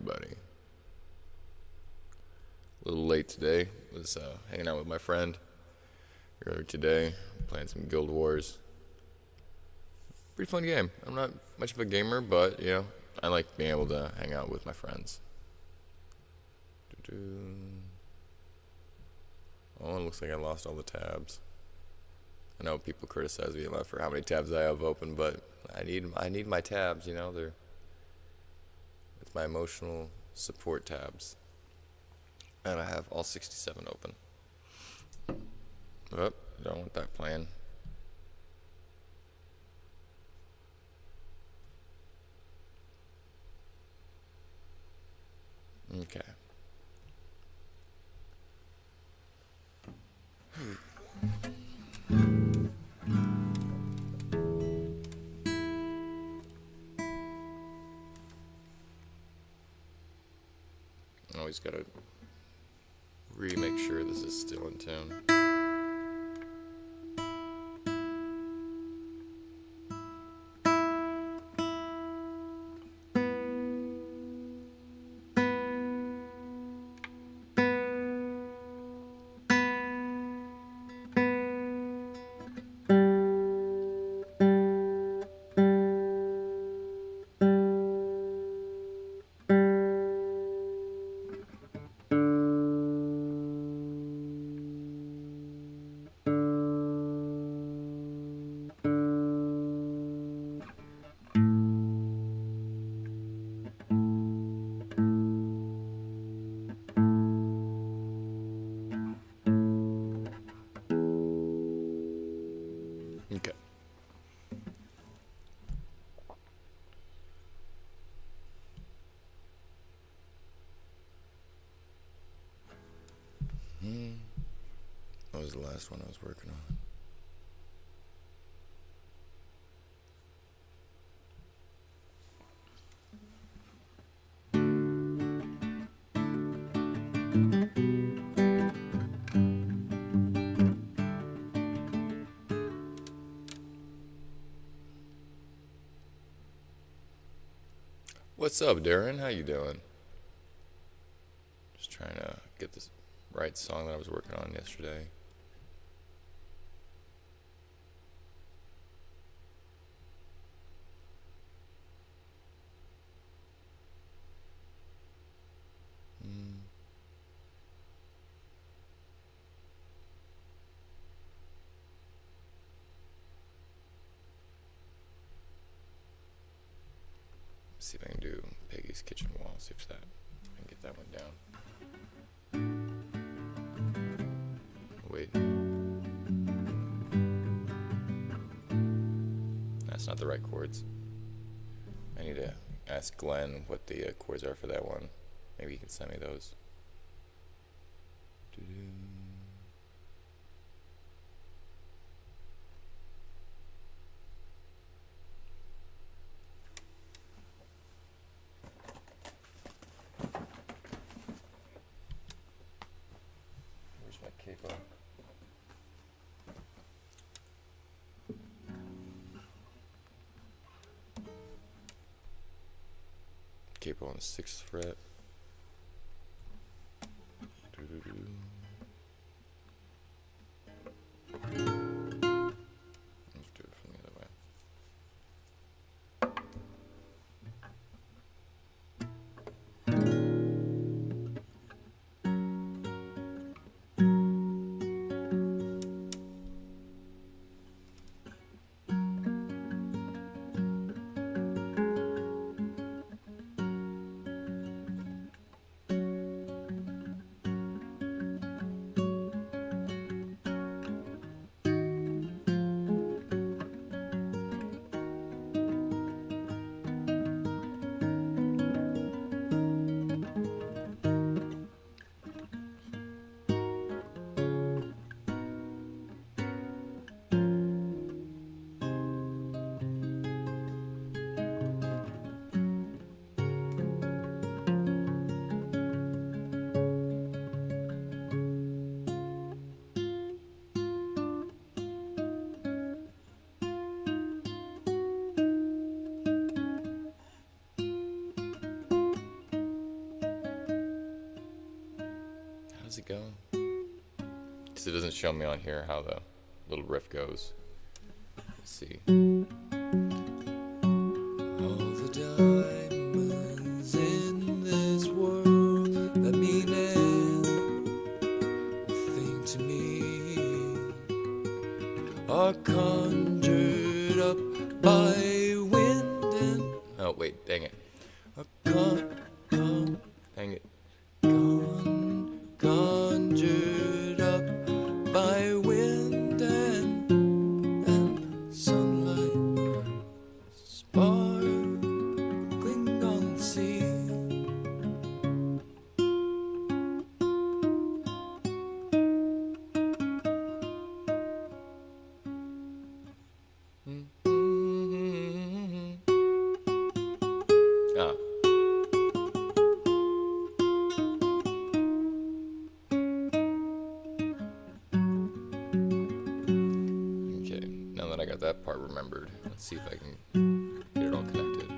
everybody. A little late today. Was hanging out with my friend earlier today, playing some Guild Wars. Pretty fun game. I'm not much of a gamer, but I like being able to hang out with my friends. Oh, it looks like I lost all the tabs. I know people criticize me a lot for how many tabs I have open, but I need my tabs. It's my emotional support tabs, and I have all 67 open. Oh, don't want that playing. Okay. Always gotta make sure this is still in tune. Okay. That was the last one I was working on. What's up, Darren? How you doing? Just trying to get this right song that I was working on yesterday. See if I can do Peggy's Kitchen Wall. See if I can get that one down. Wait. That's not the right chords. I need to ask Glenn what the chords are for that one. Maybe he can send me those. Where's my capo? Capo on the 6th fret. Let's do it from the other way. does it go? Because it doesn't show me on here how the little riff goes. Let's see. All the diamonds in this world that mean anything to me are conjured up by wind and... Oh, wait, dang it. Dang it. Conjured up by wind and sunlight, sparkling on the sea. Ah. I got that part remembered. Let's see if I can get it all connected.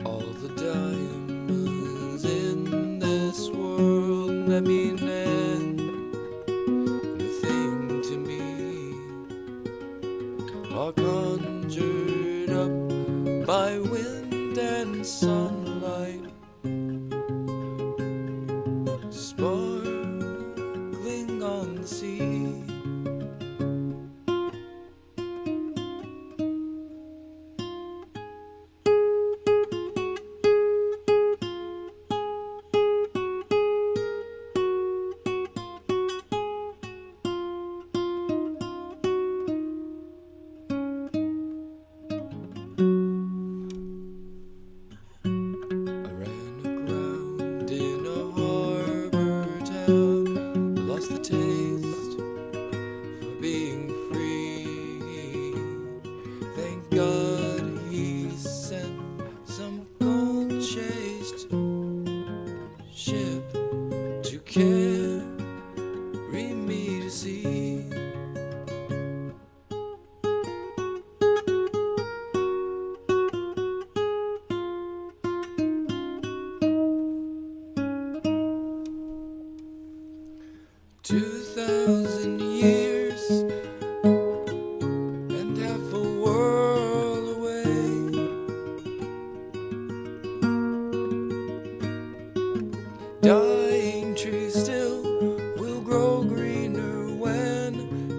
All the diamonds in this world that mean anything to me are conjured up by wind and sunlight, sparkling on the sea. God, he sent some gold-chased ship to carry me to sea. 2,000 years and half a world away. Dying trees still will grow greener when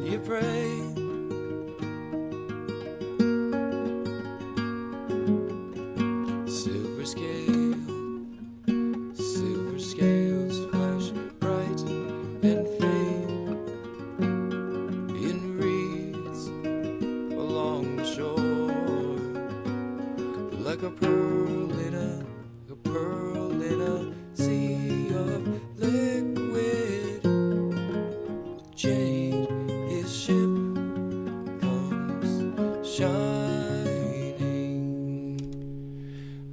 you pray. Silver scales flash bright and fade in reeds along the shore, like a pearl in a sea of liquid jade. His ship comes shining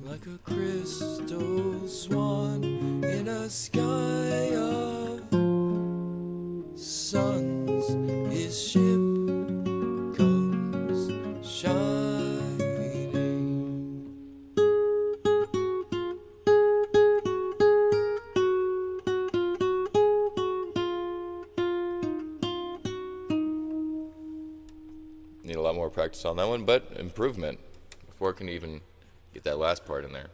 like a crystal swan in a sky of suns. His ship comes shining. Need a lot more practice on that one, but improvement before I can even get that last part in there.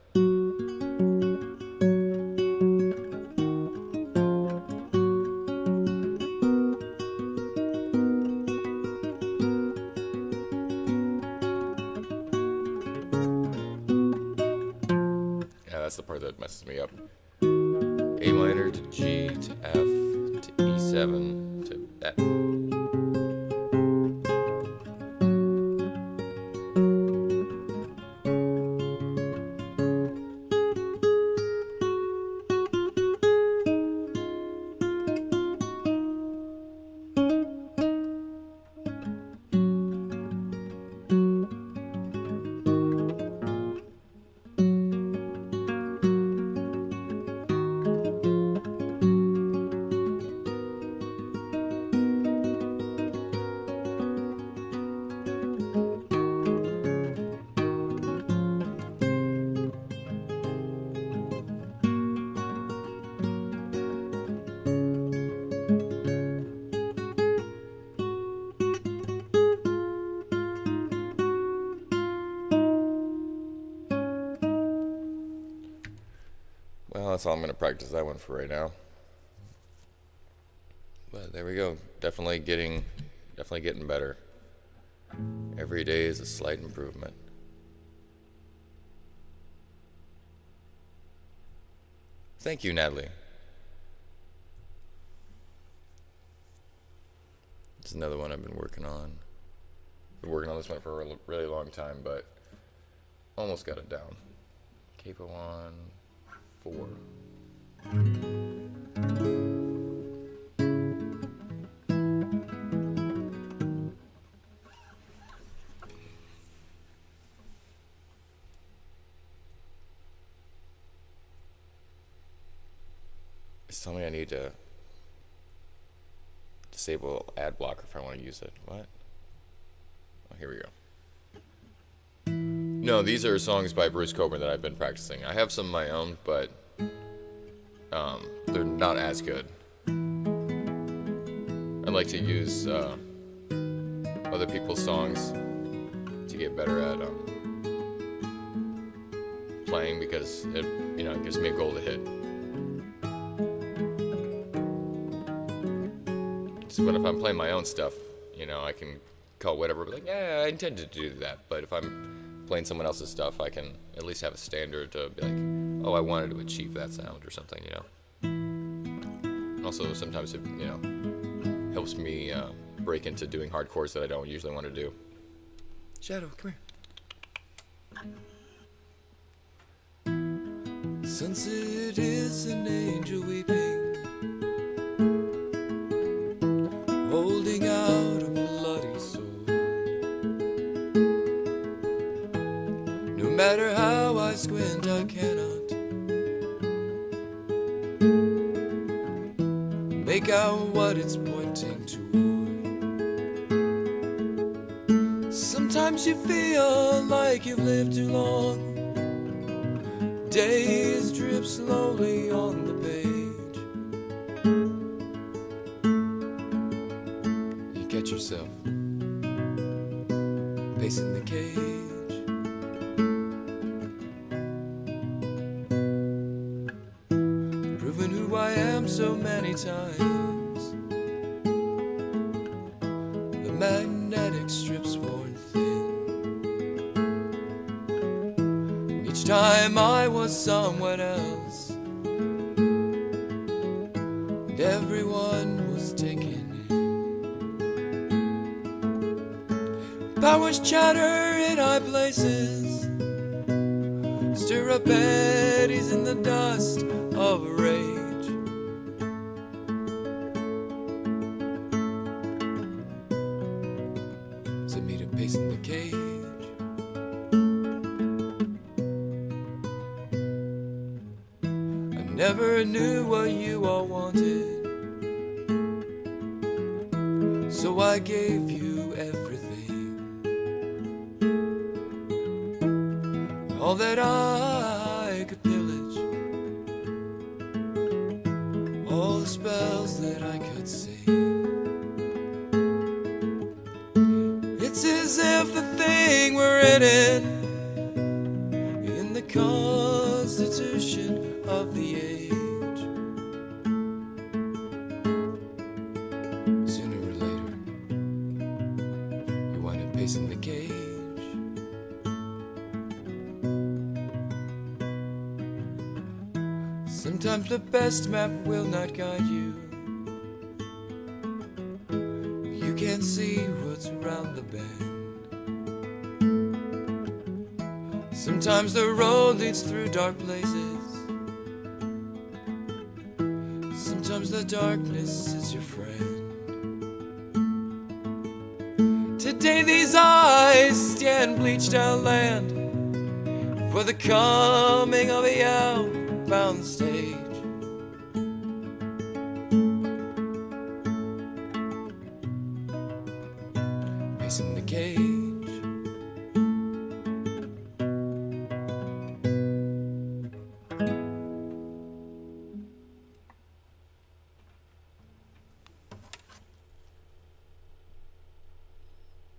Yeah, that's the part that messes me up. A minor to G to F to E7 to F. that's all I'm gonna practice that one for right now. But there we go. Definitely getting better. Every day is a slight improvement. Thank you, Natalie. It's another one I've been working on. Been working on this one for a really long time, but almost got it down. Capo on 4. It's telling me I need to disable ad blocker if I want to use it. What? Oh, here we go. No, these are songs by Bruce Cockburn that I've been practicing. I have some of my own, but they're not as good. I like to use other people's songs to get better at playing, because it gives me a goal to hit. So, but if I'm playing my own stuff, I can call whatever, but like, yeah, I intended to do that. But if I'm playing someone else's stuff, I can at least have a standard to be like, oh, I wanted to achieve that sound or something, Also, sometimes it, helps me break into doing hard chords that I don't usually want to do. Shadow, come here. Sunset is an angel weeping, holding out a bloody sword. No matter how I squint, I cannot make out what it's pointing toward. Sometimes you feel like you've lived too long. Days drip slowly on the page. You catch yourself pacing the cage, proving who I am so many times. The magnetic strip's worn thin. Each time I was someone else, and everyone was taken in. Powers chatter in high places, stir up eddies in the dust of rage. To meet a pace in the cage. I never knew what you all wanted, so I gave you everything. All that I could pillage, all the spells that I could sing. It's as if the thing we're in the constitution of the age. Sooner or later, you wind up pacing the cage. Sometimes the best map will not guide you. You can't see what's around the bend. Sometimes the road leads through dark places. Sometimes the darkness is your friend. Today these eyes stand bleached out land for the coming of a outbound stage. Pacing the cage.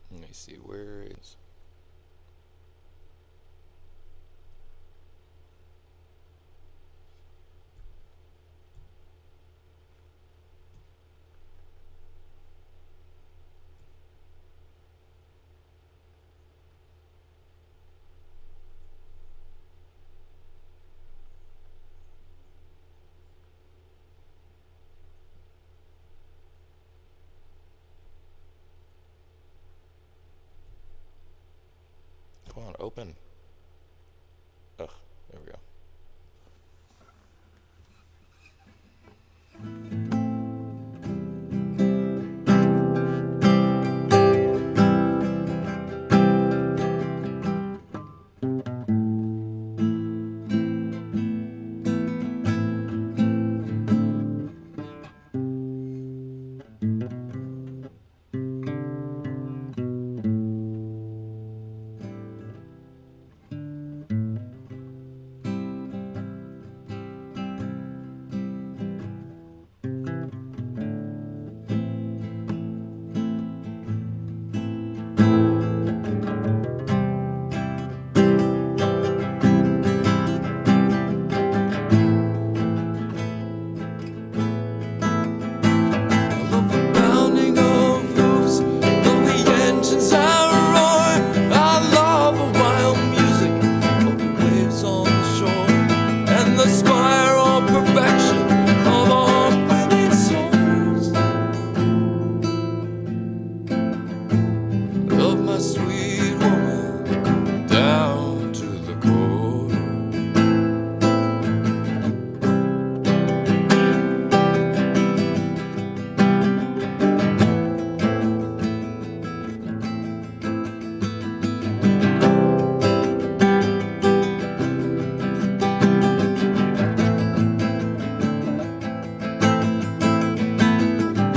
Let me see, where is... open? Ugh, there we go.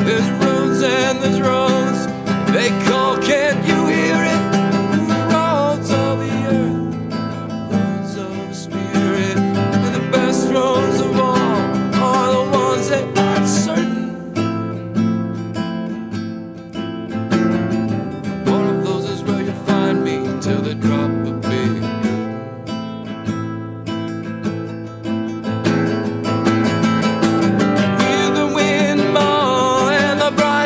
There's roads and there's roads, they call, can't you hear it? Roads of the earth, roads of the spirit. And the best roads of all are the ones that aren't certain. One of those is where you find me till they drop a big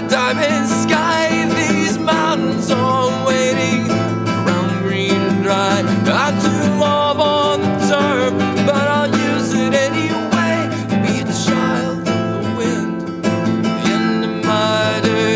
diamond sky. These mountains are waiting, brown, green, and dry. I'm too love on the term, but I'll use it anyway. Be a child of the wind, the end of my day.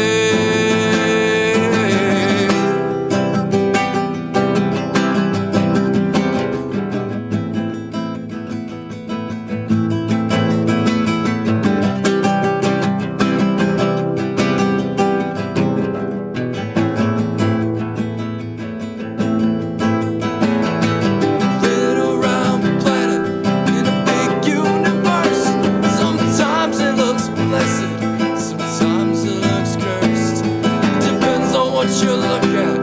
Sometimes it looks cursed. Depends on what you look at,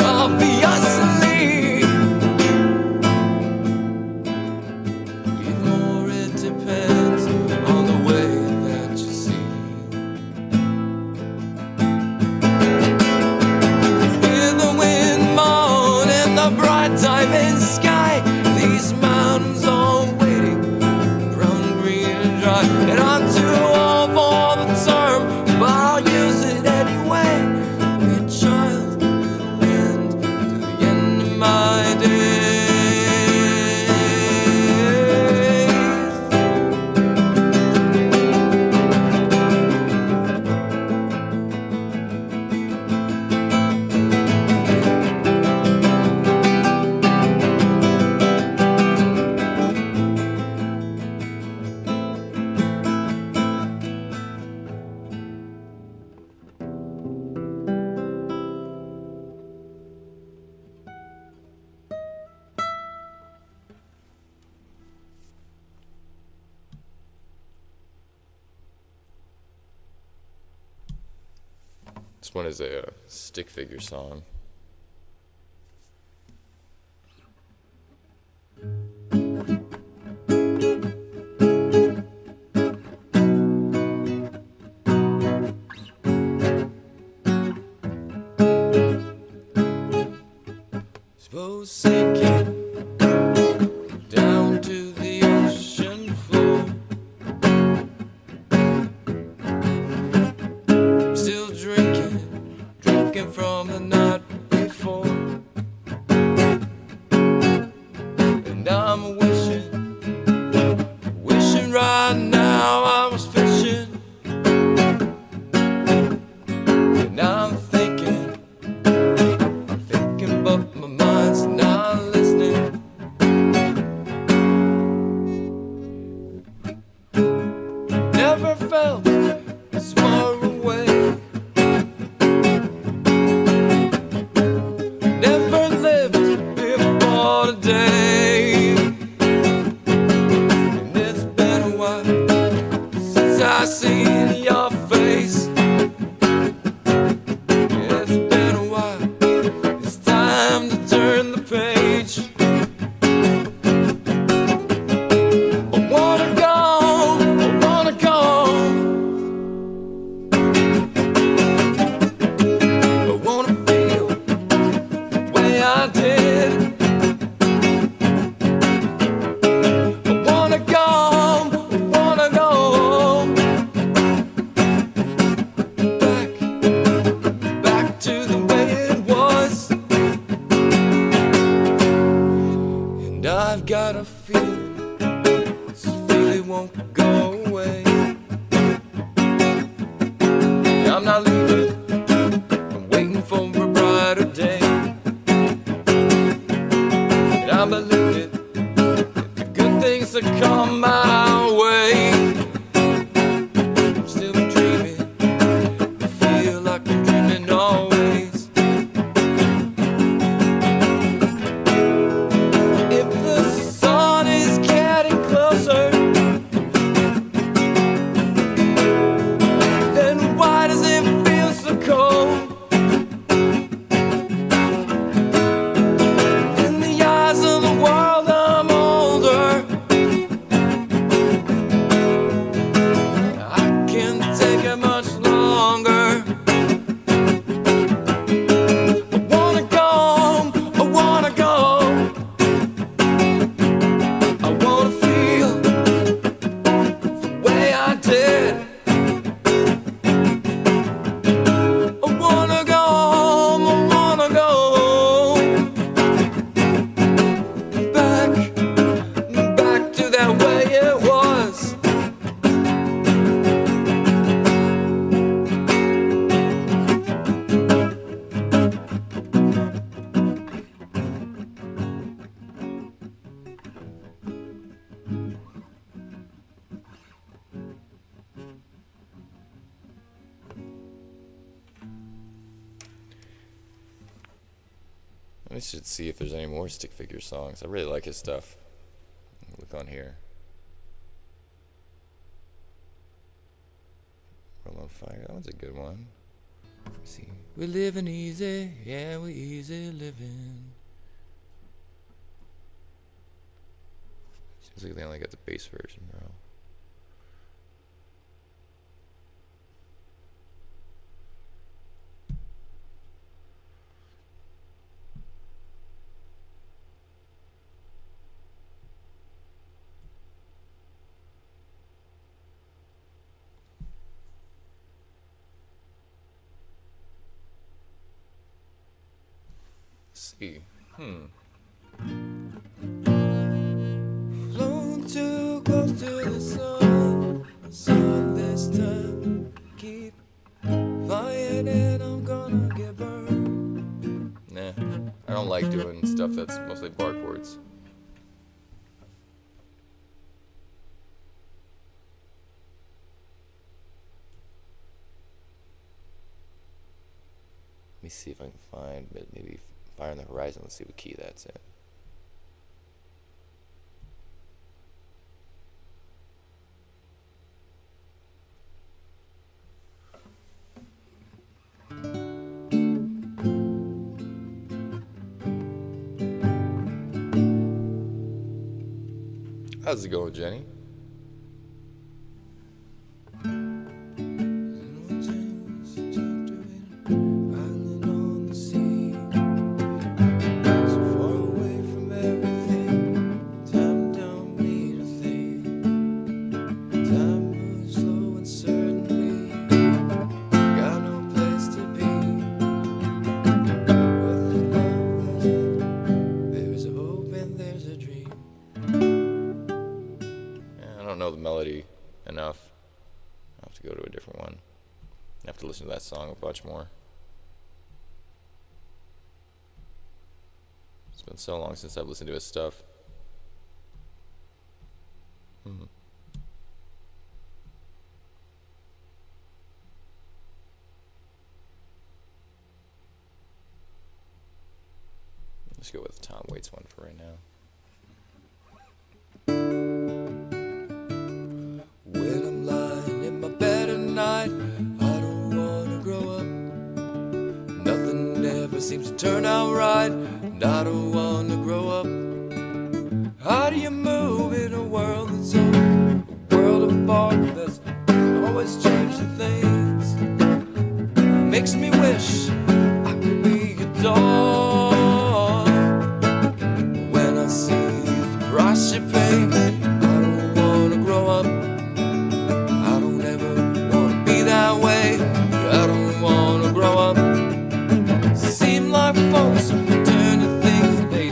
obviously. Even more, it depends on the way that you see. In the wind moan and the bright diamond sky, these mountains are waiting, brown, green, and dry. And I'm too old for the term, but I'll use it anyway. Be a child of the wind to the end of my days. This one is a stick figure song. Suppose sinking down to the ocean floor, still drinking from the night before. And I'm wishing right now I was fishing. And I'm thinking, but my mind's not And I've got a feeling this feeling won't go away. I'm not leaving, I'm waiting for a brighter day. And I believe it, the good things that come my way. I'm still dreaming, I feel like I'm dreaming always. If the sun is getting closer, then why does it feel so cold? In the eyes of the world I'm older, I can't take it much longer. I wanna go home, I wanna go home. I wanna feel the way I did. I wanna go home, I wanna go home. Back to that way it was. I should see if there's any more Stick Figure songs. I really like his stuff. Look on here. World on Fire. That one's a good one. Let's see. We're living easy, yeah, we're easy living. Seems like they only got the bass version, bro. Let's see. Flown too close to the sun this time. Keep flying and I'm gonna get burned. Nah, I don't like doing stuff that's mostly bar chords. Let me see if I can find maybe Fire on the Horizon. Let's see what key that's in. How's it going, Jenny? Island on the sea, so far away from everything. Time don't mean a thing. Time moves slow and certainly got no place to be. Where there's love, there's hope and there's a dream. I don't know the melody enough. I'll have to go to a different one. I have to listen to that song a bunch more. It's been so long since I've listened to his stuff. Let's go with the Tom Waits one for right now. When I'm lying in my bed at night, I don't wanna grow up. Nothing ever seems to turn out right, and I don't wanna grow up. How do you move in a world that's so, a world of art that's always changing things? Makes me wish I could be a dog. When I see the price you pay, I don't wanna grow up. I don't ever wanna be that way. I don't wanna grow up. Seem like folks turn to things they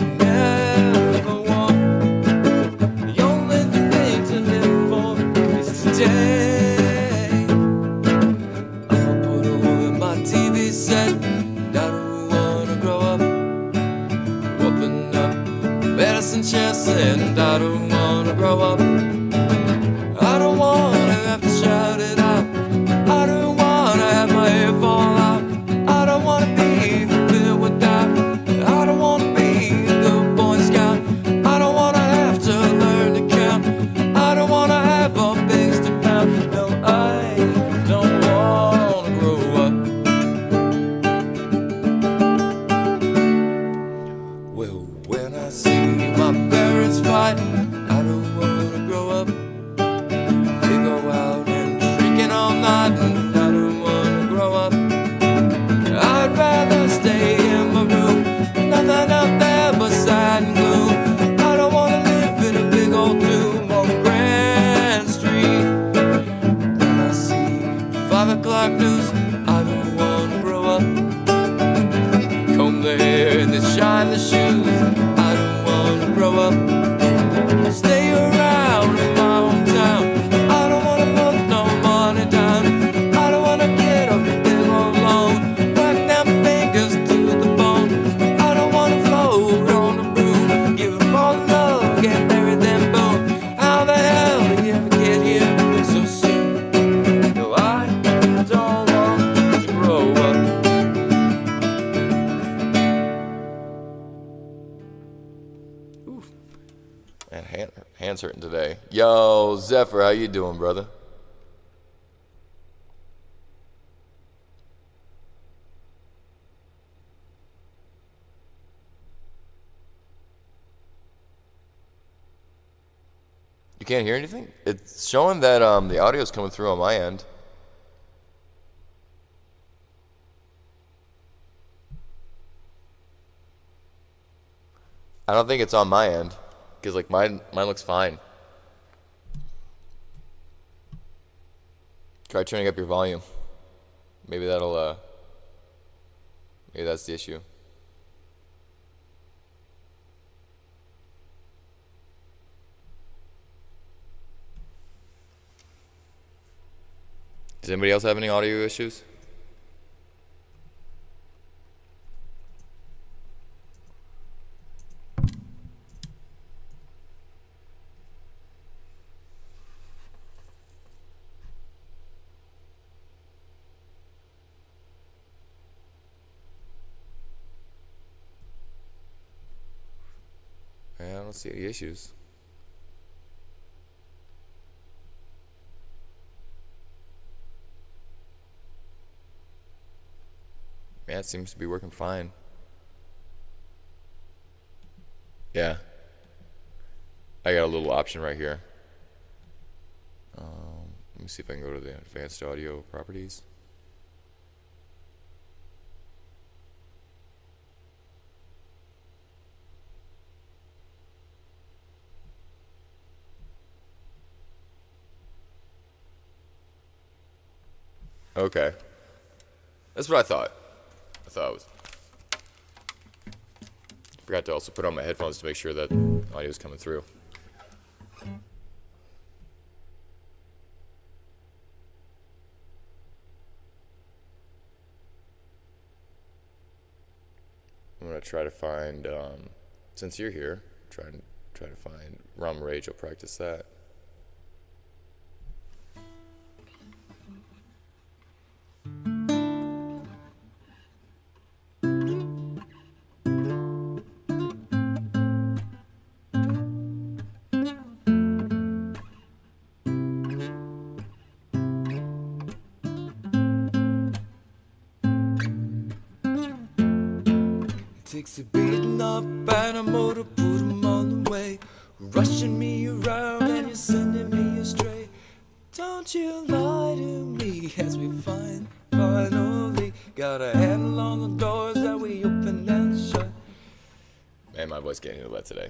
chest, and I don't wanna grow up. I don't wanna have to shout it out. I don't wanna have my hair fall out. I don't wanna be filled with doubt. I don't wanna be a good Boy Scout. I don't wanna have to learn to count. I don't wanna have all things to pound. No, I don't wanna grow up. Well, when I see my parents fight, I don't wanna grow up. They go out and drinking all night, and I don't wanna grow up. I'd rather stay in my room, nothing out there but sad and gloom. I don't wanna live in a big old tomb on Grand Street. When I see 5 o'clock news, I don't wanna grow up. Comb the hair and then shine the shoes, I don't wanna grow up. Stay around in my hometown, I don't wanna put no money down. I don't wanna get a big old loan, work them fingers to the bone. I don't wanna float on a broom, give up all love, get married then boom. How the hell did you ever get here so soon? No, I don't want to grow up. Oof. Man, hands hurting today. Yo, Zephyr, how you doing, brother? You can't hear anything? It's showing that the audio's coming through on my end. I don't think it's on my end, because like mine looks fine. Try turning up your volume. Maybe that'll maybe that's the issue. Does anybody else have any audio issues? I don't see any issues. Yeah, it seems to be working fine. Yeah. I got a little option right here. Let me see if I can go to the advanced audio properties. Okay. That's what I thought. I thought it was. Forgot to also put on my headphones to make sure that audio is coming through. I'm gonna try to find, since you're here, try to find Rum Rage. I'll practice that. Takes a beating up and a motor, put 'em on the way, rushing me around and you're sending me astray. Don't you lie to me as we finally got a handle on the doors that we open and shut. Man, my voice can't handle that today.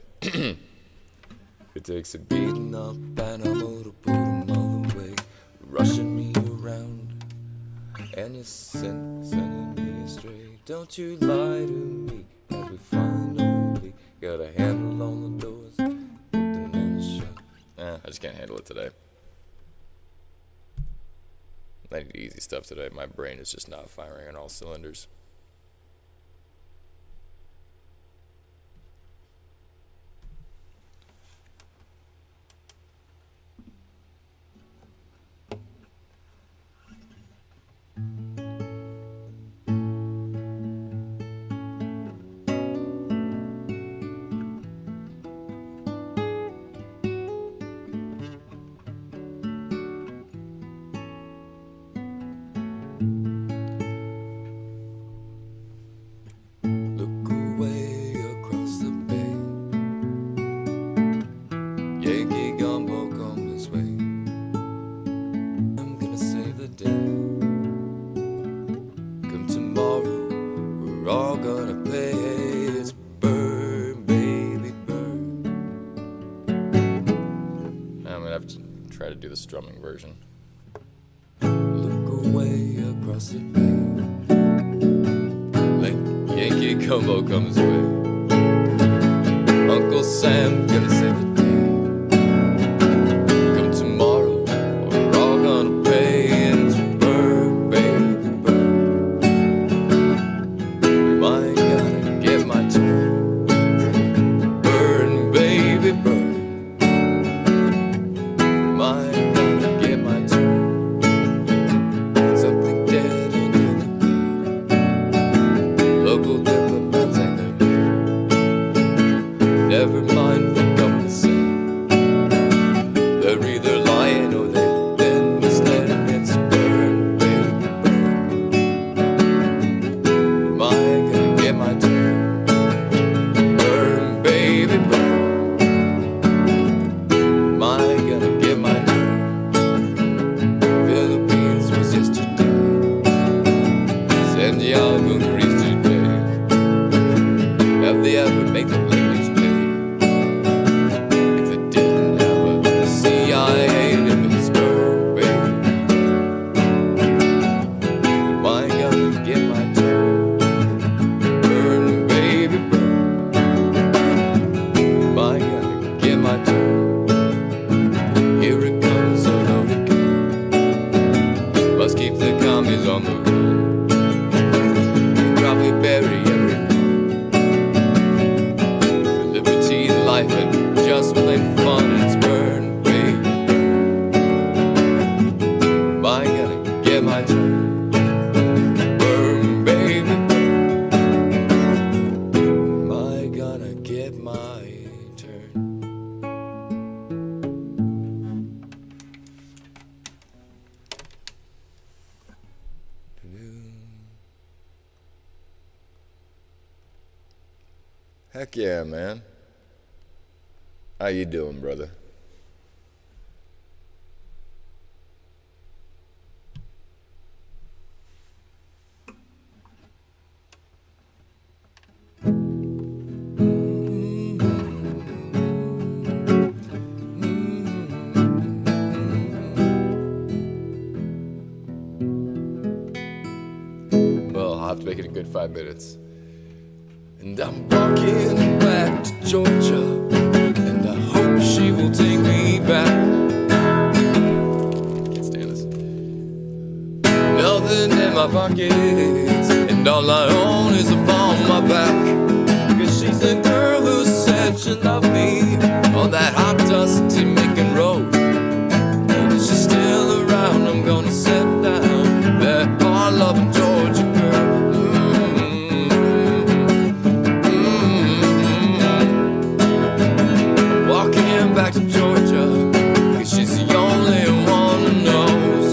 It takes a beating up and a motor, put 'em on the way, rushing me around and you're sending me astray. Don't you lie to me as we finally got a handle on the doors, open and shut. I just can't handle it today. I need easy stuff today. My brain is just not firing on all cylinders. Yankee gumbo come this way. I'm gonna save the day. Come tomorrow, we're all gonna pay. It's burn, baby, burn. I'm gonna have to try to do the strumming version. Look away across the bay. Yankee gumbo comes this way. Uncle Sam gonna save the day. Come tomorrow, we're all gonna pay. It's burn, baby, burn. Am I gonna get my turn? Burn, baby, burn. Am I gonna get my turn? Something dead under the gate. Local diplomats and their never mind what government say. They're either lying or they've been misled. It's burn, baby, burn. Am I gonna get my turn? Burn, baby, burn. Am I gonna get my turn? Philippines was yesterday. Santiago, Greece today. Have they ever made the ladies pay? If it didn't have a CIA in its burn, baby. Am I gonna get my turn? Burn, baby, burn. Am I gonna get my turn? Here it comes, a loaded gun. Must keep the commies on the run. Probably bury everyone. Liberty, life, and just plain fun. It's burn, baby. Am I gonna get my turn? Burn, baby, burn. Am I gonna get my turn? Heck yeah, man. How you doing, brother? Well, I'll have to make it a good 5 minutes. And I'm walking back to Georgia, and I hope she will take me back. Can't stand this. Nothing in my pockets, and all I own is upon my back. Cause she's the girl who said she loved me on that hot, dusty Macon road. And if she's still around, I'm gonna set down that hard-loving Georgia girl. Walking back to Georgia, cause she's the only one who knows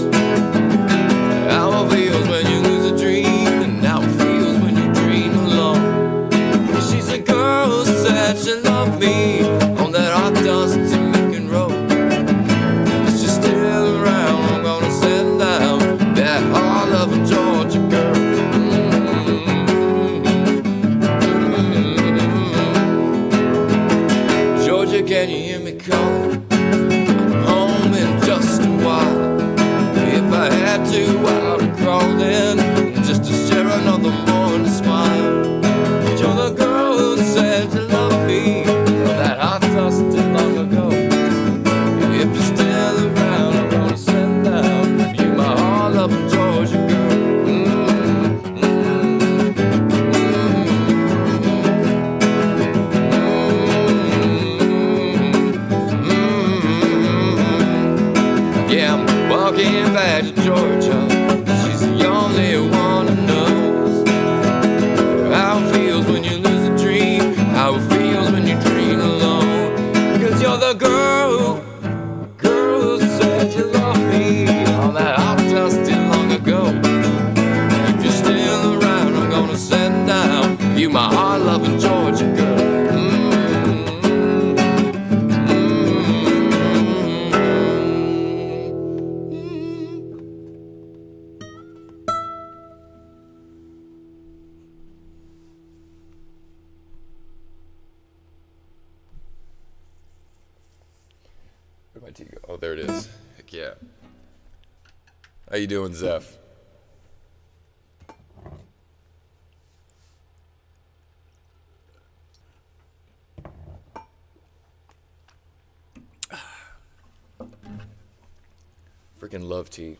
how it feels when you lose a dream, and how it feels when you dream alone. Cause she's a girl who said she loved me on that hot, dusty Macon road. And if she's still around, I'm gonna settle down that hard-loving Georgia girl. Georgia, can you hear me calling? I'm home in just a while. If I had to, I would crawl in just to share another morning smile. But you're the girl who said you loved me on that hot, dusty long ago. If you're still around, I'm gonna settle down. You my hard-loving Georgia girl. my tea go? Oh, there it is. Heck yeah. How you doing, Zeph? Freaking love tea.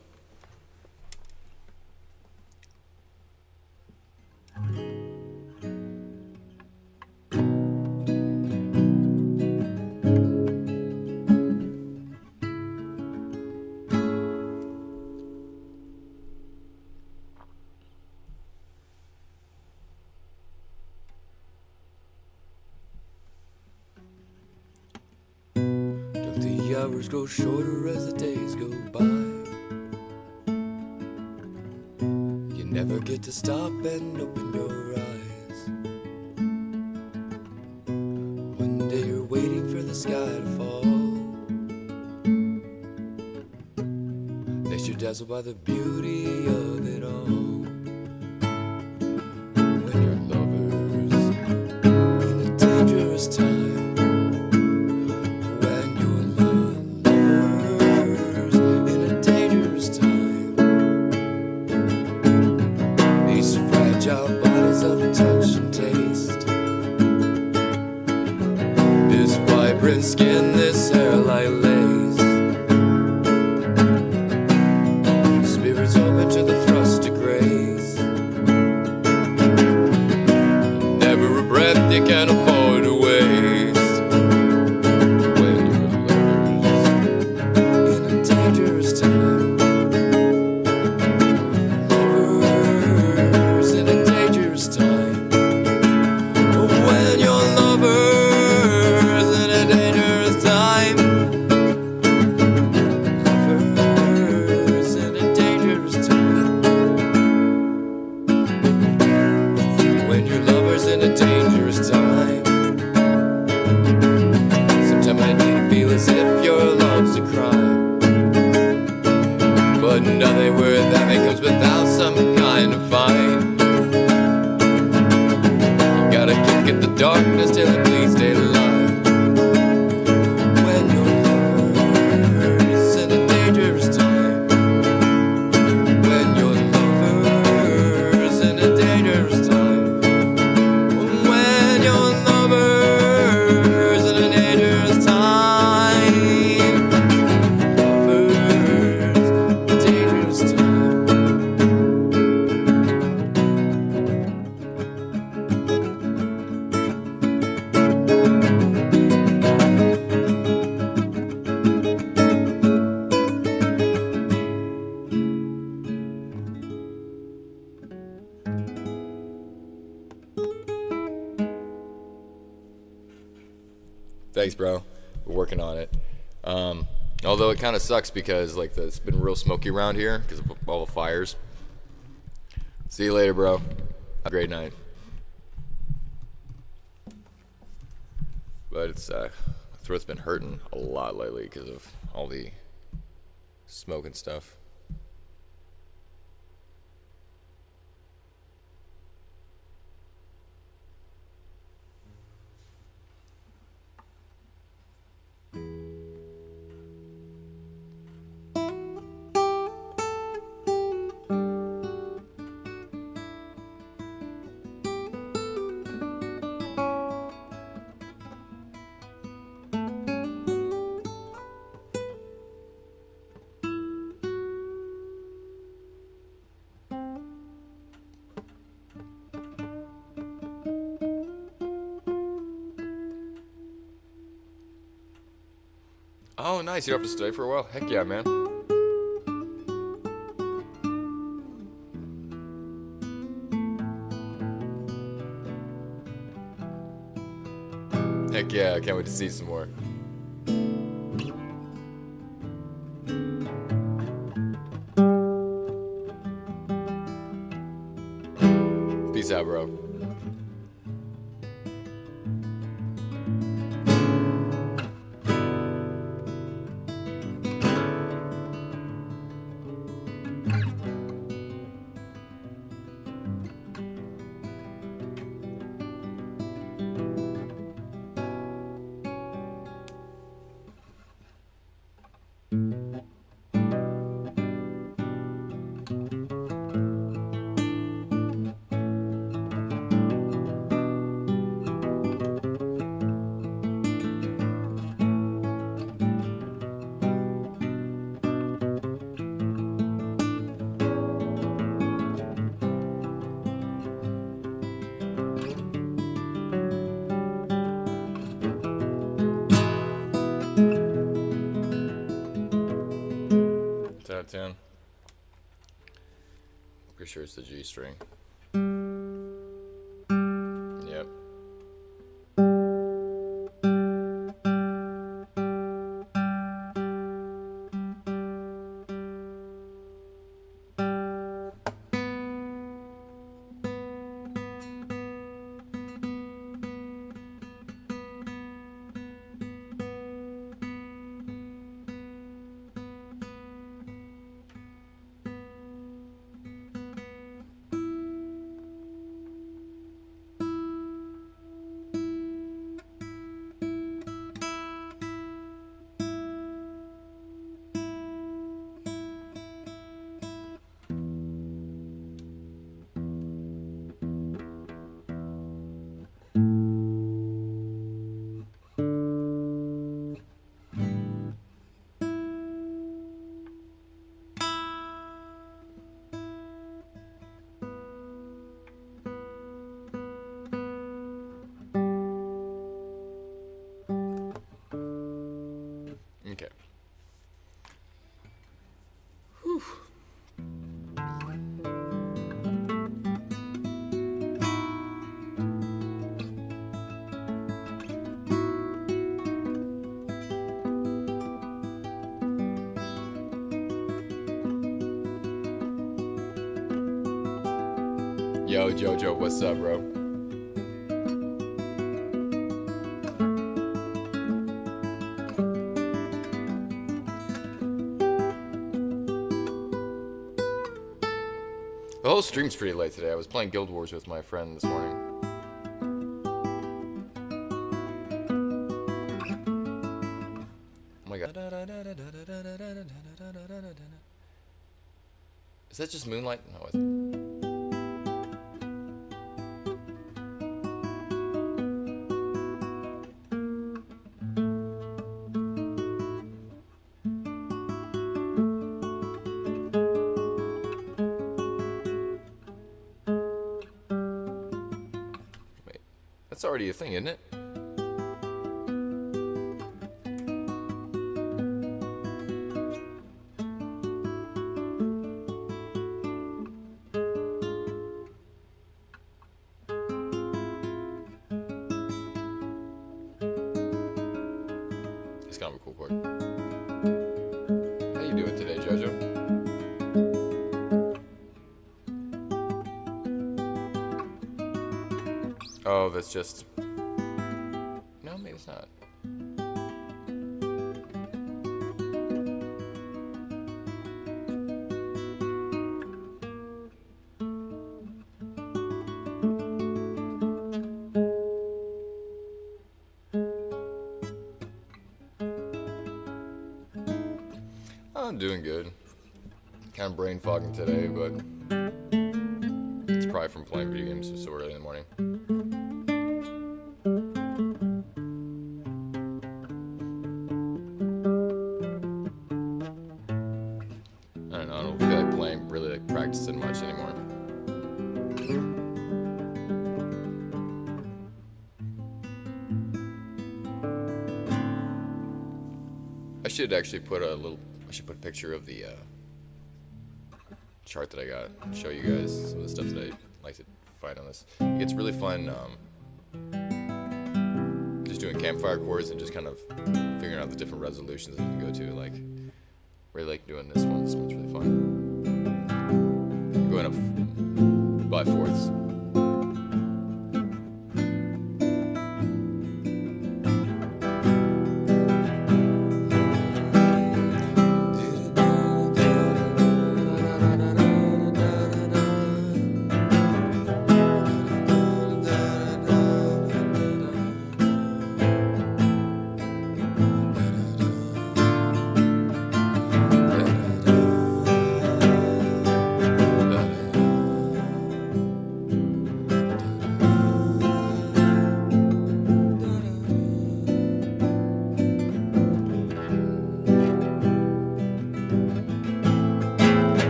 Don't the hours grow shorter as the days go by? You never get to stop and open your eyes. One day you're waiting for the sky to fall. Next you're dazzled by the beauty of it all. When you're lovers in a dangerous time. When you're lovers in a dangerous time. These fragile bodies of touch and taste. This vibrant skin, this hair like lace. Spirits open to the thrust of grace. Never a breath you can afford to waste. When you're lovers in a dangerous time. Lovers in a dangerous time. When you're lovers in a dangerous time. Lovers in a dangerous time. When you're lovers in a dangerous time. Sometimes I need to feel as if your love's a crime. But nothing worth having comes without some kind of fight. You gotta kick at the darkness till it bleeds daylight. When you're lovers in a dangerous time. When you're lovers in a dangerous time. When you're lovers in a dangerous time. Lovers, dangerous time. Thanks, bro. We're working on it. Although it kind of sucks because like it's been real smoky around here because of all the fires. See you later, bro. Have a great night. But it's my throat's been hurting a lot lately because of all the smoke and stuff. Oh, nice. You don't have to stay for a while? Heck yeah, man. Heck yeah, I can't wait to see some more. Peace out, bro. that tune. Pretty sure it's the G string. Yep. Okay. Whew. Yo, Jojo, what's up, bro? The whole stream's pretty late today. I was playing Guild Wars with my friend this morning. Oh my god. Is that just Moonlight? No, it's... Wait, that's already a thing, isn't it? It's kind of a cool chord. How you doing today, Jojo? Oh, that's just... No, maybe it's not. I'm doing good. Kind of brain fogging today, but it's probably from playing video games so early in the morning. I don't know, I don't feel like playing, really like practicing much anymore. I should actually put a picture of the chart that I got and show you guys some of the stuff that I like to find on this. It's really fun just doing campfire chords and just kind of figuring out the different resolutions that you can go to. Like, really like doing this one. This one's really fun. Going up by fourths.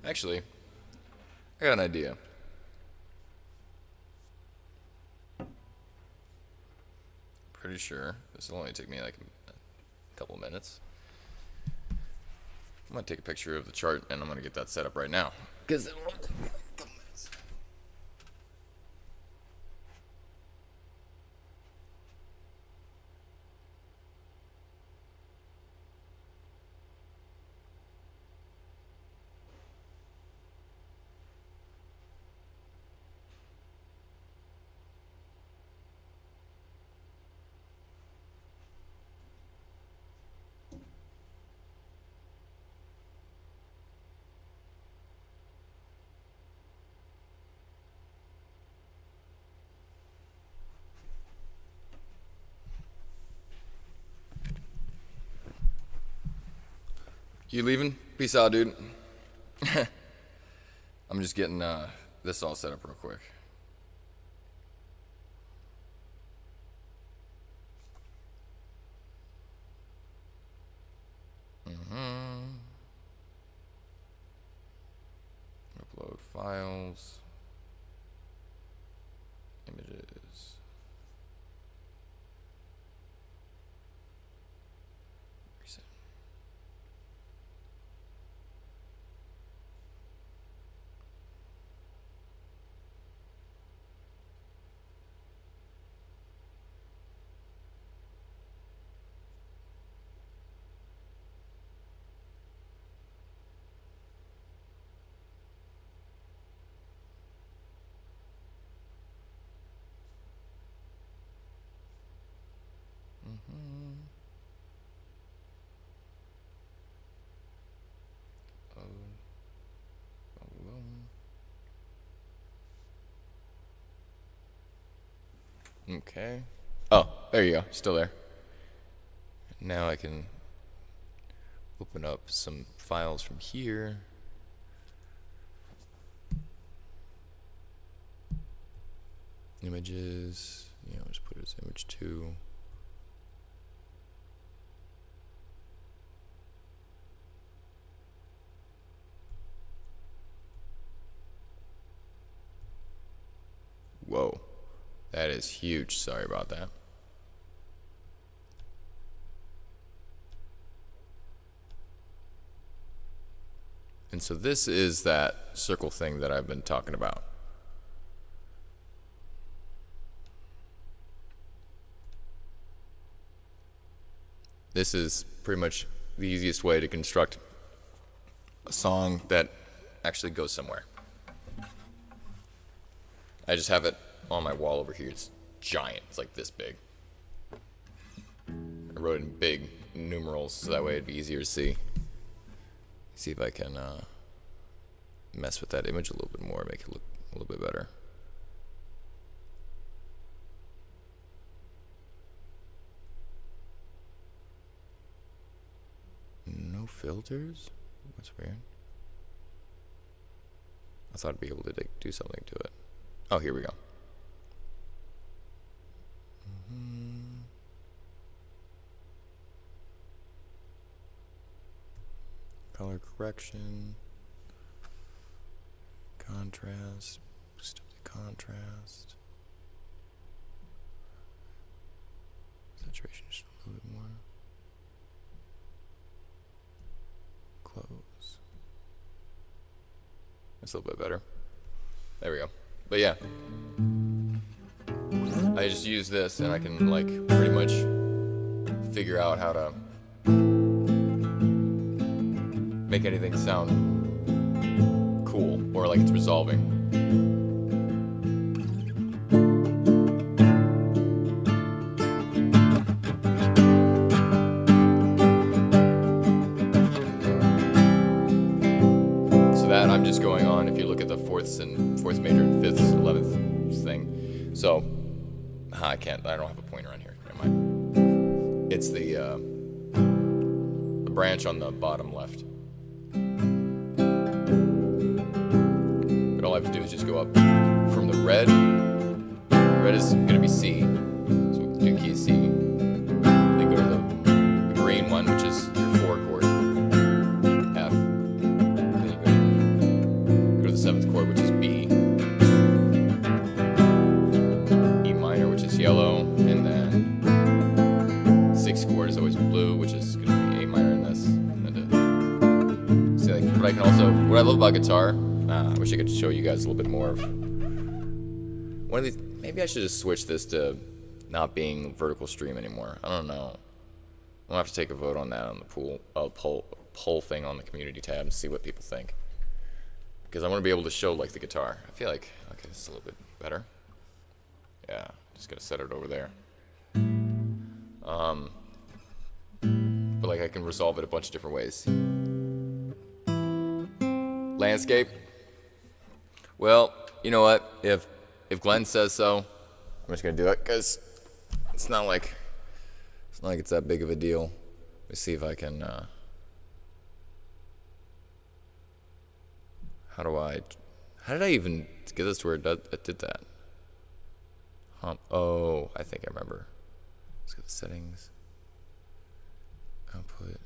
Actually, I got an idea. Pretty sure this will only take me like a couple of minutes. I'm gonna take a picture of the chart and I'm gonna get that set up right now. Because it won't take me like a couple minutes. You leaving? Peace out, dude. I'm just getting this all set up real quick. Upload files, images. Reset. Okay. Oh, there you go. Still there. Now I can open up some files from here. Images. Just put it as image 2. Whoa. That is huge. Sorry about that. And so this is that circle thing that I've been talking about. This is pretty much the easiest way to construct a song that actually goes somewhere. I just have it on my wall over here. It's giant. It's like this big. I wrote it in big numerals so that way it'd be easier to see. See if I can mess with that image a little bit more, make it look a little bit better. No filters? That's weird. I thought I'd be able to do something to it. Oh, here we go. Color correction, contrast, boost up the contrast, saturation just a little bit more, close. That's a little bit better. There we go. But yeah, I just use this and I can like pretty much figure out how to make anything sound cool or like it's resolving. So that I'm just going on, if you look at the fourth major and fifth, 11th thing. So I don't have a pointer on here. Never mind. It's the branch on the bottom left. But all I have to do is just go up from the red. Red is going to be C, so we can do key C. Then go to the green one, which is your 4 chord, F. Then you go Also, what I love about guitar, I wish I could show you guys a little bit more of one of these. Maybe I should just switch this to not being vertical stream anymore. I don't know. I'll have to take a vote on that on the poll thing on the community tab and see what people think. Because I want to be able to show like the guitar. I feel like, okay, this is a little bit better. Yeah, just gotta set it over there. But like I can resolve it a bunch of different ways. Landscape. Well, you know what? If Glenn says so, I'm just gonna do it because it's not like it's that big of a deal. Let me see if I can. How did I even get this to where it did that? Oh, I think I remember. Let's go to settings. Output.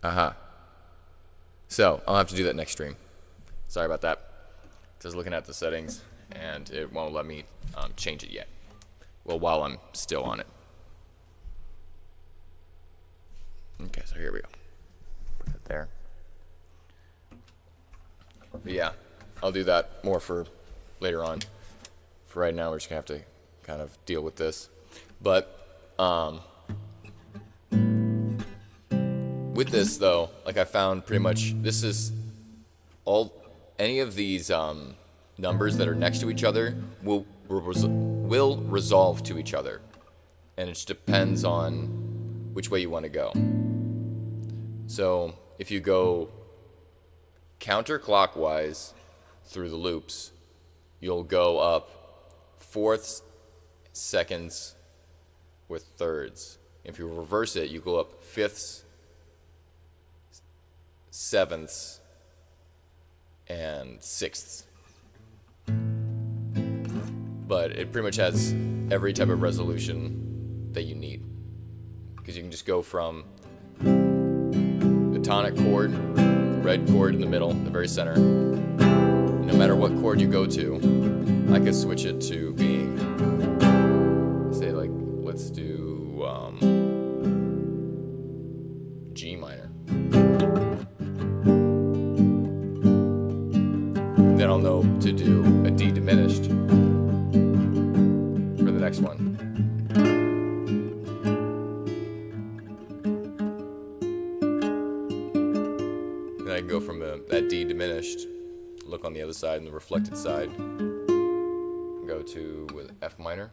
Aha. So, I'll have to do that next stream. Sorry about that. I was looking at the settings, and it won't let me change it yet. Well, while I'm still on it. Okay, so here we go. Put that there. But yeah, I'll do that more for later on. For right now, we're just gonna have to kind of deal with this. But with this though, like I found pretty much this is any of these numbers that are next to each other will resolve to each other, and it just depends on which way you want to go. So if you go counterclockwise through the loops, you'll go up fourths, seconds with thirds. If you reverse it, you go up fifths, sevenths, and sixths. But it pretty much has every type of resolution that you need, because you can just go from the tonic chord, the red chord in the middle, the very center. No matter what chord you go to, I could switch it to being, say, like, let's do G minor. Then I'll know to do a D diminished for the next one. Then I can go from that D diminished, look on the other side and the reflected side, go to with F minor.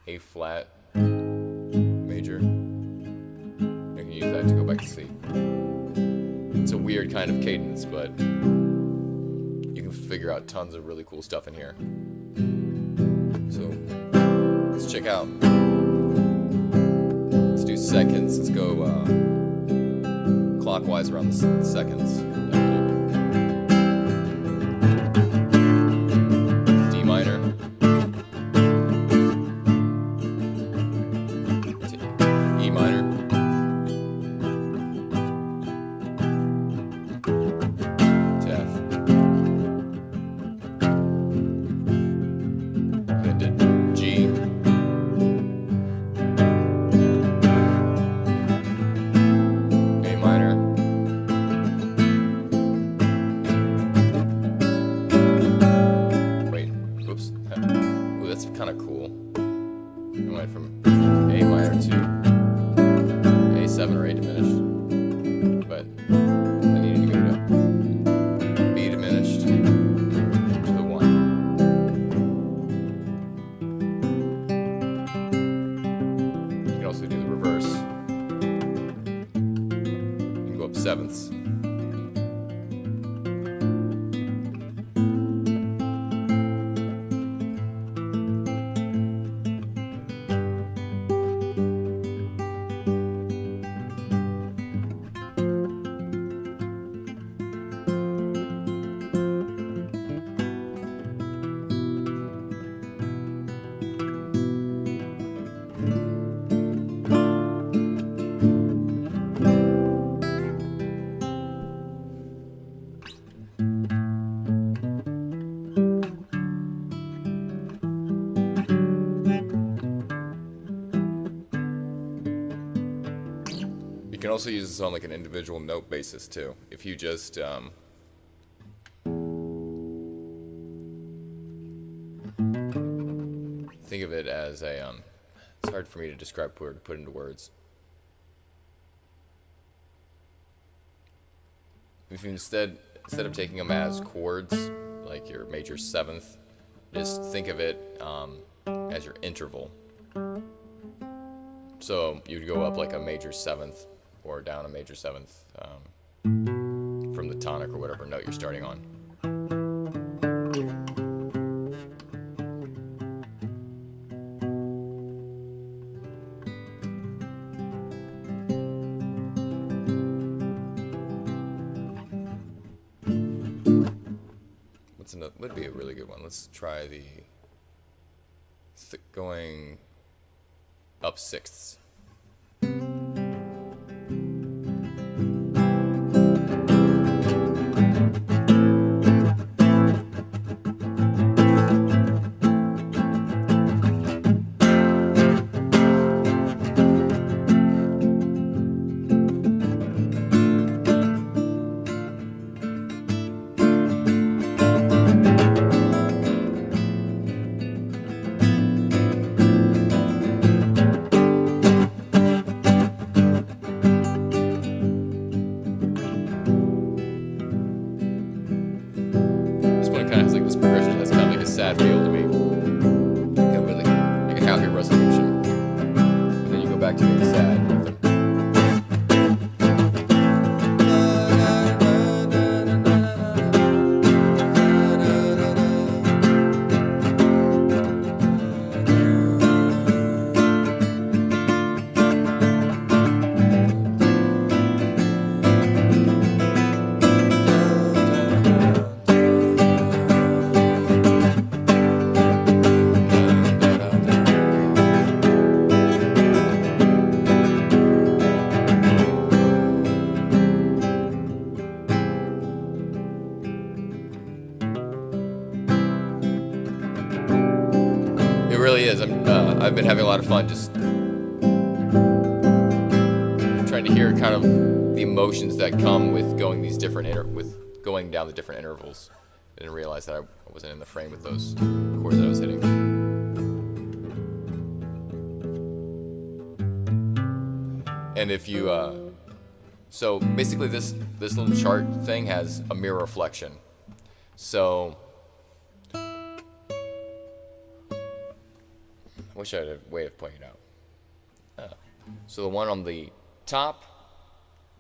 A flat major. I can use that to go back to C. It's a weird kind of cadence, but you can figure out tons of really cool stuff in here. So let's check out. Let's do seconds. Let's go clockwise around the seconds. Sevenths. also use this on like an individual note basis too. If you just think of it as a it's hard for me to describe or to put into words. If you instead of taking them as chords, like your major seventh, just think of it as your interval. So you'd go up like a major seventh or down a major seventh from the tonic or whatever note you're starting on. Would be a really good one. Let's try the going up sixths. Sad feel to me. Like a really, like a happy resolution. And then you go back to being sad. It really is. I've been having a lot of fun just trying to hear kind of the emotions that come with going these different going down the different intervals. I didn't realize that I wasn't in the frame with those chords that I was hitting. And if you so basically this little chart thing has a mirror reflection. So I wish I had a way of pointing it out. So the one on the top,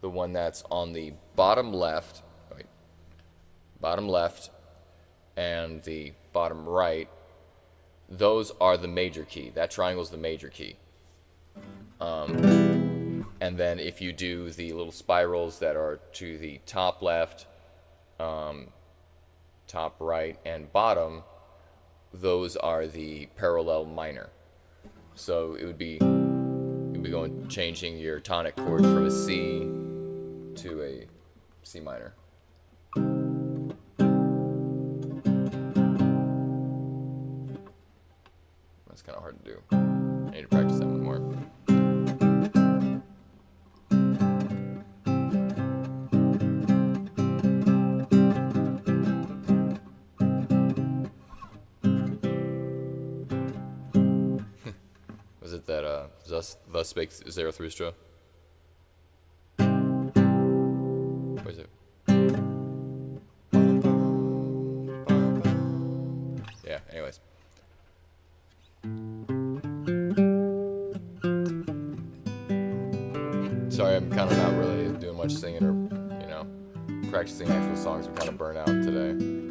the one that's on the bottom left, and the bottom right, those are the major key. That triangle's the major key. And then if you do the little spirals that are to the top left, top right, and bottom, those are the parallel minor. So it would be changing your tonic chord from a C to a C minor. That's kind of hard to do. I need to practice that one more. Was it that thus spake Zarathustra? What is it? Yeah, anyways. Sorry, I'm kind of not really doing much singing or, practicing actual songs. I'm kind of burnt out today.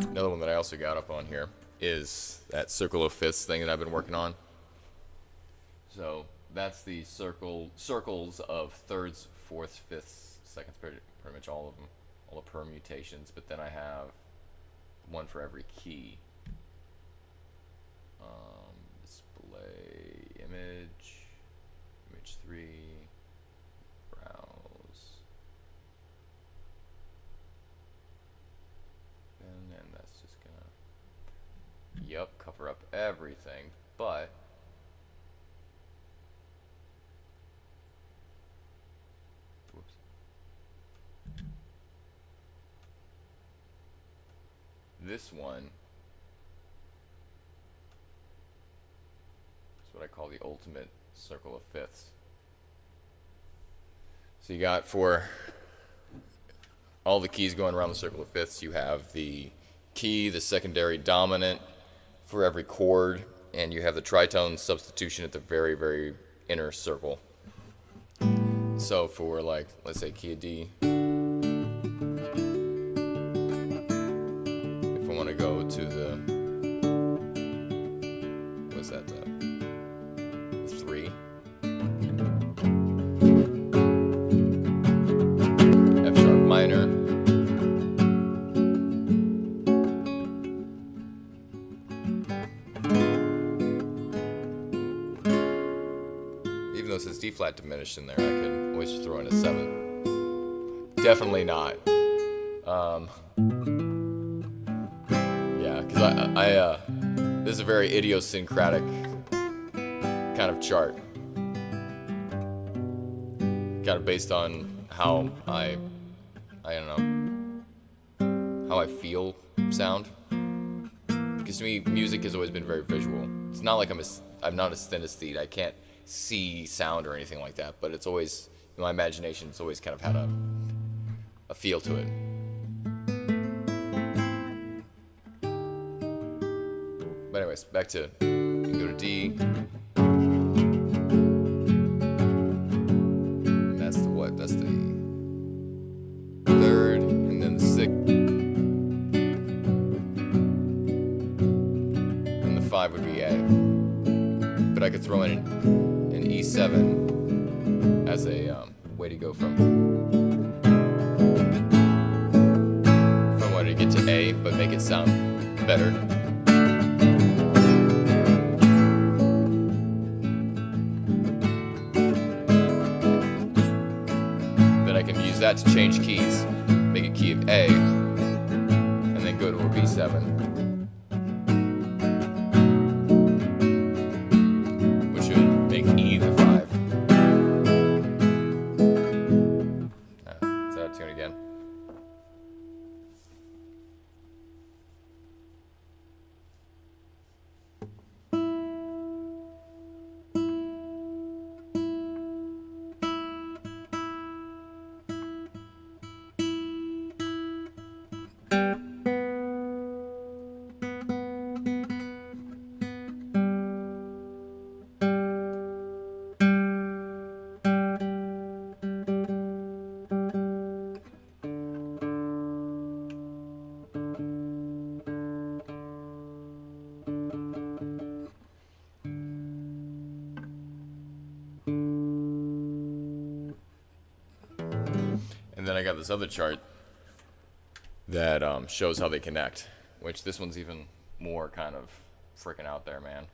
Another one that I also got up on here is that circle of fifths thing that I've been working on. So that's the circles of thirds, fourths, fifths, seconds, pretty much all of them, all the permutations. But then I have one for every key. Display image 3, browse, and then that's just gonna, cover up everything, but whoops. This one is what I call the ultimate circle of fifths. So you got, for all the keys going around the circle of fifths, you have the key, the secondary dominant for every chord, and you have the tritone substitution at the very, very inner circle. So for, like, let's say key of D, if I want to go to the, what's that, the 3, F sharp minor, even though it says D flat diminished in there, I can always just throw in a 7. Definitely not. Yeah, because I this is a very idiosyncratic kind of chart, kind of based on how I don't know, how I feel sound. Because to me, music has always been very visual. It's not like I'm not a synesthete. I can't see sound or anything like that. But it's always, in my imagination, it's always kind of had a feel to it. But anyways, back to, you can go to D. And that's the what? That's the third, and then the sixth. And the 5 would be A. But I could throw in an E7 as a way to go from wanting to get to A, but make it sound better. Then I can use that to change keys, make a key of A, and then go to a B7. Which would make E the 5. Is that a tune again? And then I got this other chart that shows how they connect, which this one's even more kind of freaking out there, man.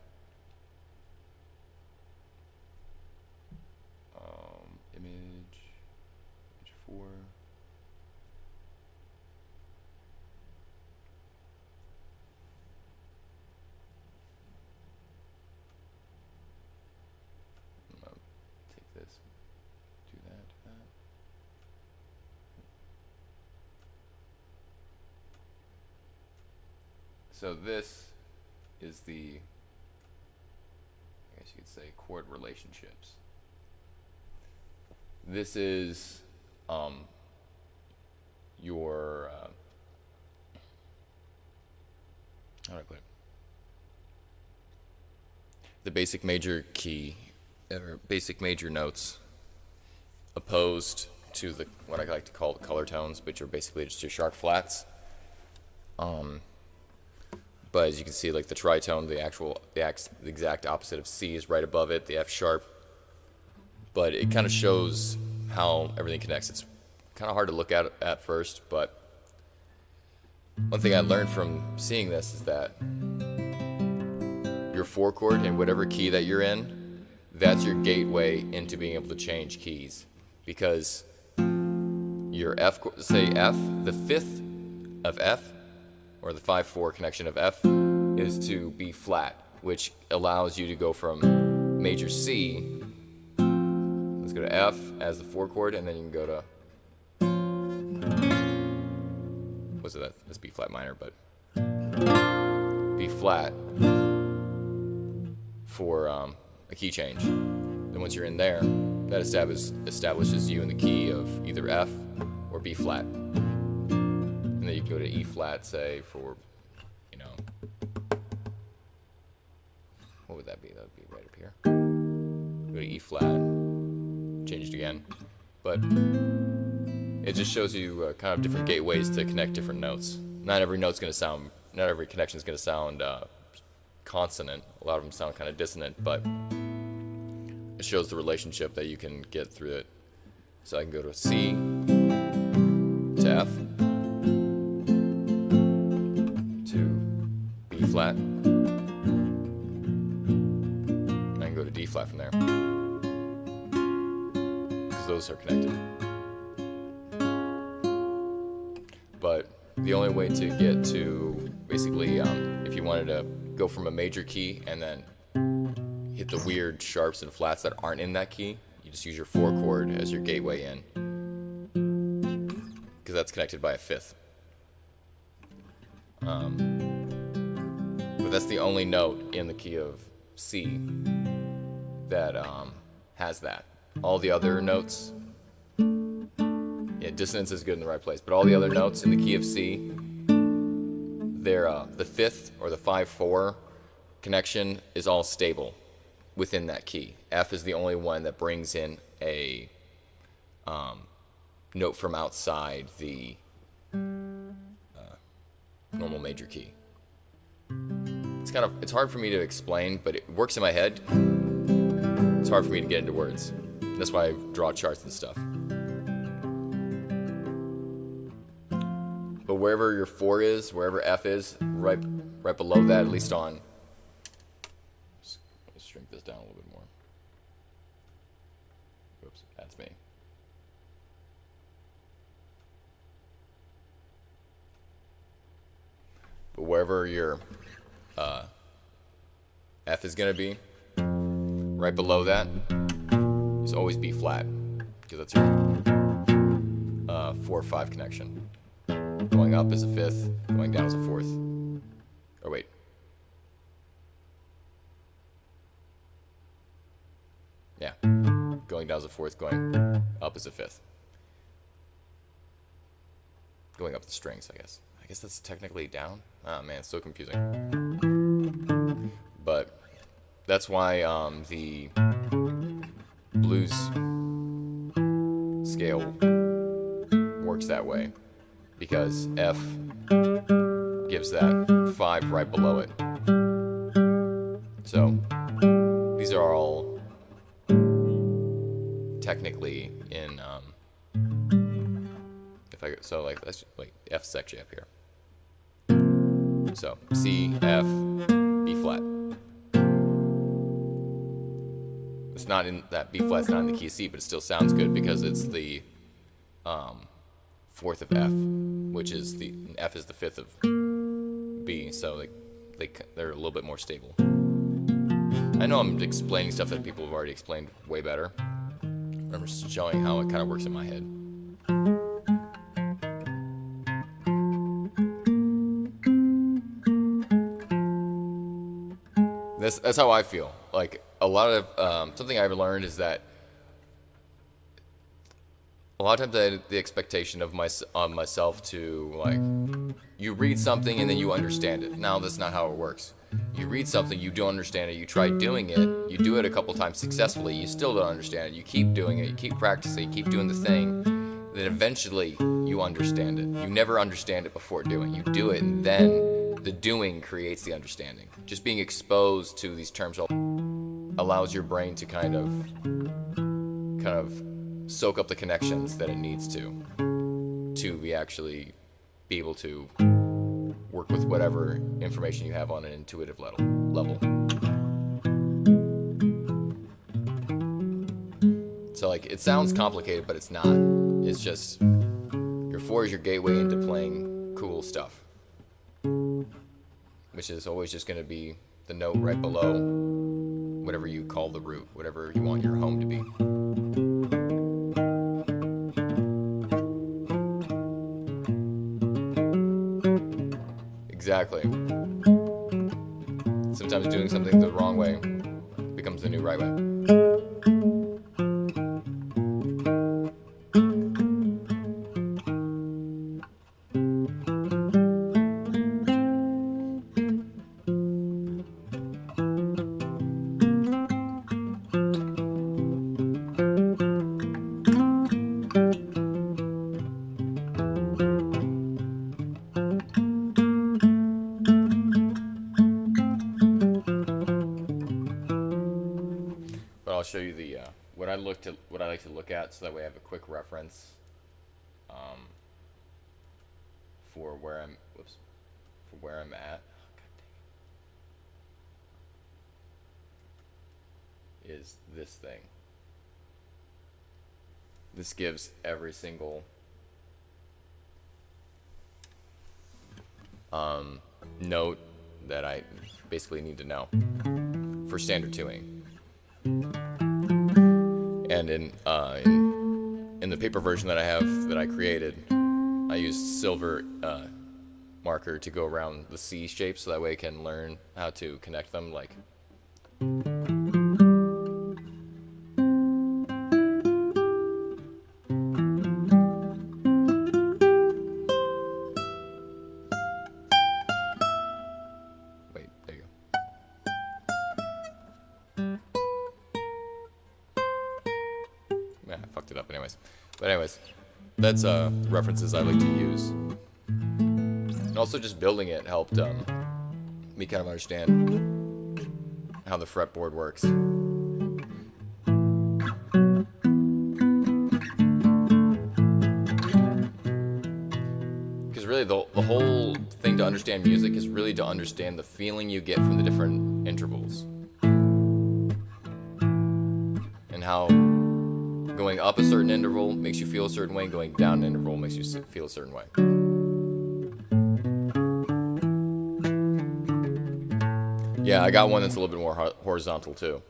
Image 4. I'm gonna take this, do that. So this is the, I guess you could say, chord relationships. This is your, how do I put it? The basic major key, or basic major notes, opposed to the, what I like to call the color tones, which are basically just your sharp flats. But as you can see, like the tritone, the exact opposite of C is right above it, the F sharp. But it kind of shows how everything connects. It's kind of hard to look at first, but one thing I learned from seeing this is that your 4 chord in whatever key that you're in, that's your gateway into being able to change keys. Because your F, say F, the 5th of F, or the 5-4 connection of F, is to B flat, which allows you to go from major C. Let's go to F as the 4 chord, and then you can go to, what's it? That's B flat minor, but B flat for a key change. Then once you're in there, that establishes you in the key of either F or B flat. And then you can go to E flat, say, for, you know, what would that be? That would be right up here. Go to E flat, change it again. But it just shows you kind of different gateways to connect different notes. Not every connection is going to sound consonant. A lot of them sound kind of dissonant, but it shows the relationship that you can get through it. So I can go to C to F to B flat. I can go to D flat from there, because those are connected. But the only way to get to basically, if you wanted to go from a major key and then hit the weird sharps and flats that aren't in that key, you just use your 4 chord as your gateway in, because that's connected by a 5th. But that's the only note in the key of C that has that. All the other notes, yeah, dissonance is good in the right place, but all the other notes in the key of C, they're the 5th or the 5-4 connection is all stable within that key. F is the only one that brings in a note from outside the normal major key. It's hard for me to explain, but it works in my head. It's hard for me to get into words. That's why I draw charts and stuff. But wherever your 4 is, wherever F is, right below that, at least on. Let's shrink this down a little bit more. Oops, that's me. But wherever your F is going to be, right below that is always B flat, because that's your 4-5 connection. Going up is a 5th, going down is a 4th. Or wait. Yeah. Going down is a 4th, going up is a 5th. Going up the strings, I guess. I guess that's technically down. Oh man, it's so confusing. But that's why the blues scale works that way. Because F gives that 5 right below it. So these are all technically in F's actually up here. So C, F, B flat. It's not in that B flat's not in the key of C, but it still sounds good because it's the 4th of F, which is F is the 5th of B, so they're a little bit more stable. I know I'm explaining stuff that people have already explained way better. I'm just showing how it kind of works in my head. That's how I feel. Like a lot of something I've learned is that a lot of times I had the expectation of myself to, like, you read something and then you understand it. Now that's not how it works. You read something, you don't understand it, you try doing it, you do it a couple times successfully, you still don't understand it, you keep doing it, you keep practicing, you keep doing the thing, then eventually you understand it. You never understand it before doing it. You do it and then the doing creates the understanding. Just being exposed to these terms allows your brain to kind of soak up the connections that it needs to be actually be able to work with whatever information you have on an intuitive level. So like, it sounds complicated, but it's not. It's just, your 4 is your gateway into playing cool stuff, which is always just going to be the note right below whatever you call the root, whatever you want your home to be. Exactly. Sometimes doing something the wrong way becomes the new right way. I'll show you the what I like to look at, so that way I have a quick reference for where I'm at. Is this thing. This gives every single note that I basically need to know for standard tuning. And in the paper version that I have, that I created, I used silver marker to go around the C shapes, so that way I can learn how to connect them. Like, wait, there you go. I fucked it up anyways. But anyways, that's references I like to use. And also just building it helped me kind of understand how the fretboard works. Because really the whole thing to understand music is really to understand the feeling you get from the different intervals. And how going up a certain interval makes you feel a certain way, and going down an interval makes you feel a certain way. Yeah, I got one that's a little bit more horizontal too.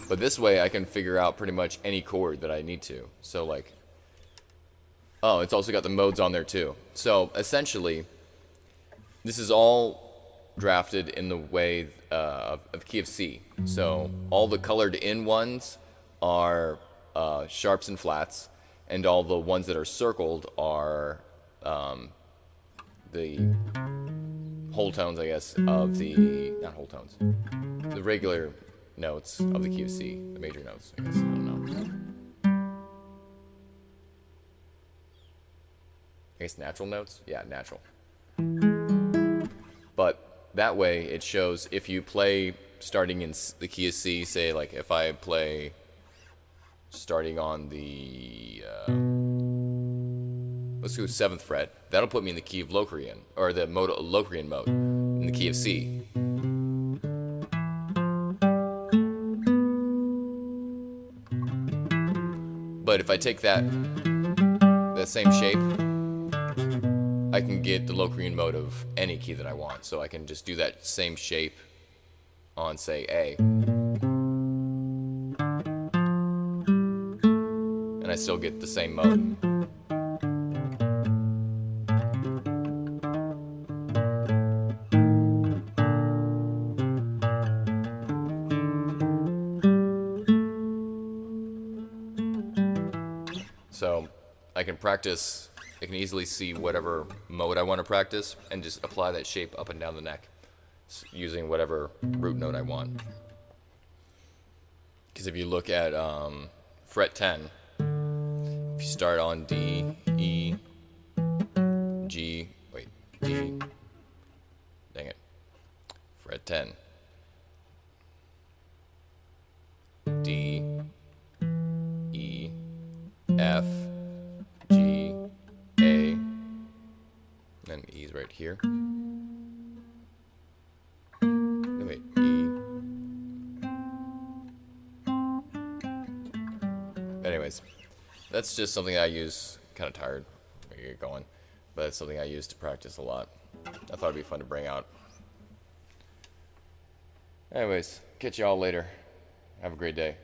But this way I can figure out pretty much any chord that I need to. So like, oh, it's also got the modes on there too. So essentially, this is all drafted in the way of key of C. So all the colored in ones are sharps and flats, and all the ones that are circled are the whole tones, I guess, of the, not whole tones, the regular notes of the key of C, the major notes, I guess, I don't know. I guess natural notes? Yeah, natural. But that way it shows if you play starting in the key of C, say like if I play starting on the, let's go 7th fret, that'll put me in the key of Locrian, or the Locrian mode, in the key of C. But if I take that same shape, I can get the Locrian mode of any key that I want. So I can just do that same shape on, say, A. And I still get the same mode. So I can practice, I can easily see whatever mode I want to practice and just apply that shape up and down the neck using whatever root note I want. Because if you look at fret 10, you start on D, E, G, wait, D, dang it, fret 10, D, E, F, G, A, and E's right here. No, wait, E. Anyways, that's just something I use. Kind of tired. I get going, but it's something I use to practice a lot. I thought it'd be fun to bring out. Anyways, catch y'all later. Have a great day.